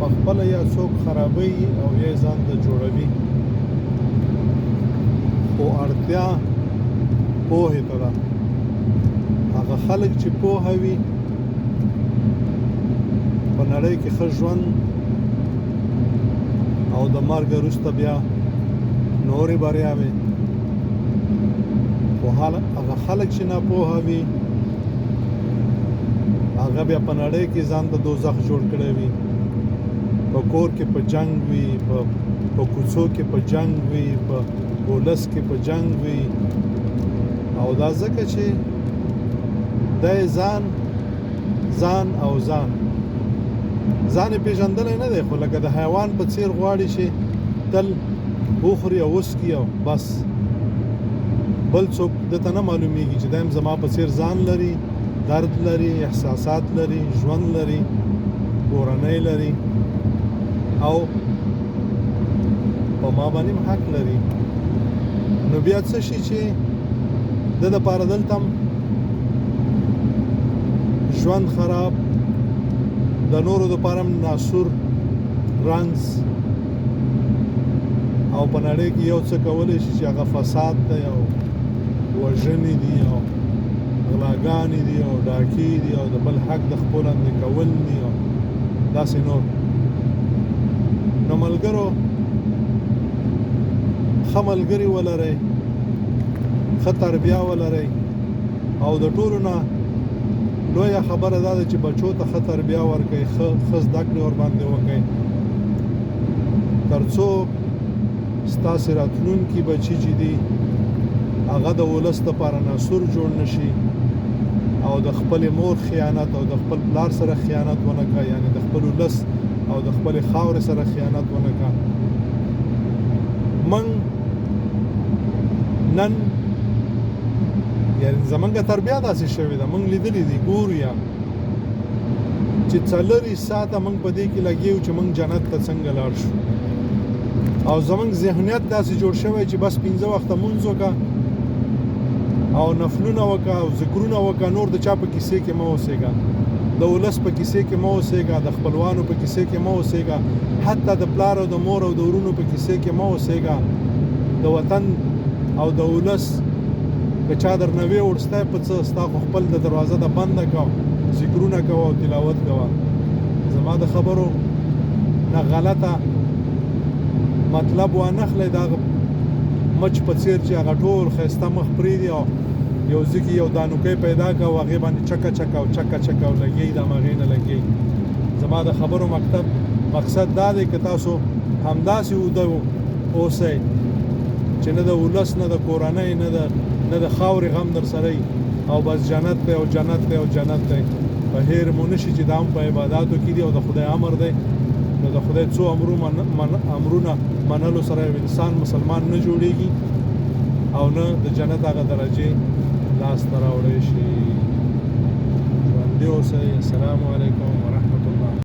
پخپله یا څوک خرابوي او یا یې ځان ته جوړوي، خو اړتیا پوهې ته ده. هغه خلک چې پوهه وي په نړۍ کې ښه ژوند او د مرګ وروسته بیا نورې بریاوې، خو هغه خلک چې ناپوهه وي هغه بیا په نړۍ کې ځان ته دوزخ جوړ کړی وي. په کور کې په جنگ وي، په کوڅو کې په جنگ وي، په ولس کې په جنگ وي، او دا ځکه چې دی ځان یې پېژندلی نه دی، خو لکه د حیوان په څېر غواړي چې تل وخوري او وسکي او بس، بل څوک دته نه معلومیږي چې دایم زما په څېر ځان لري، درد لري، احساسات لري، ژوند لري، کورنۍ لري او په ما باندې حق لري. نو بیا څه شي چې د دپاره دلته ژوند خراب، د نورو دپاره ناسور رنځ او په نړۍ کې یو څه کولی شي چې هغه فساد دی او وژنې دي او غلاګانې دي او ډاکې دي او د بل حق د خپل اندې کول دي او داسې نور. نو ملګرو، ښه ملګري ولرئ، ښه تربیه ولرئ، او د ټولو نه لویه خبره دا ده چې بچو ته ښه تربیه ورکړئ، ښه زده کړې ورباندې وکړئ، تر څو ستاسې راتلونکي بچي چې دي هغه د ولس دپاره ناسور جوړ نه شي او د خپلې مور خیانت او د خپل پلار سره خیانت ونه کړه، یعنې د خپل ولس او د خپلې خاورې سره خیانت ونه کړه. موږ نن یعنې زمونږ تربیه داسې شوې ده، موږ لیدلي دي، ګورو یا چې 4 ساعته موږ په دې کې لګیو چې موږ جنت ته څنګه لاړ شو، او زمونږ ذهنیت داسې جوړ شوی چې بس 5 وخته مونځ وکړه او نفلونه وکړه او ذکرونه وکړه، نور د چا په کیسې کې مه اوسېږه، د ولس په کیسې کې مه اوسېږه، د خپلوانو په کیسې کې مه اوسېږه، حتی د پلار او د مور او د ورونو په کیسې کې مه اوسېږه. د وطن او د ولس که چا درنه ویوړ ستا په څه، ستا خو خپل د دروازه د بنده کوه، ذکرونه کوه او تلاوت کوه. زما د خبرو نه غلطه مطلب وانخلئ، دا مچ په څېر چې هغه ټول ښایسته مخ پرېږدي او یو ځای کې یو دانوکی پیدا کړه او هغې باندې چکه چکه او چکه چکه او لګېږي، د هغې نه لګېږي. زما د خبرو مقصد دا دی که تاسو همداسې اوده اوسئ چې نه د ولس نه د کورنۍ نه د خاورې غم در سره او بس جنت دی او جنت دی او جنت دی. په هیر مو نشي چې دا هم په عباداتو کې دي او د خدای امر دی، نو د خدای څو امرونه منلو سره یو انسان مسلمان نه جوړیږي او نه د جنت هغه درجې لاسته راوړی شي. ژوندي اوسئ. السلام علیکم ورحمة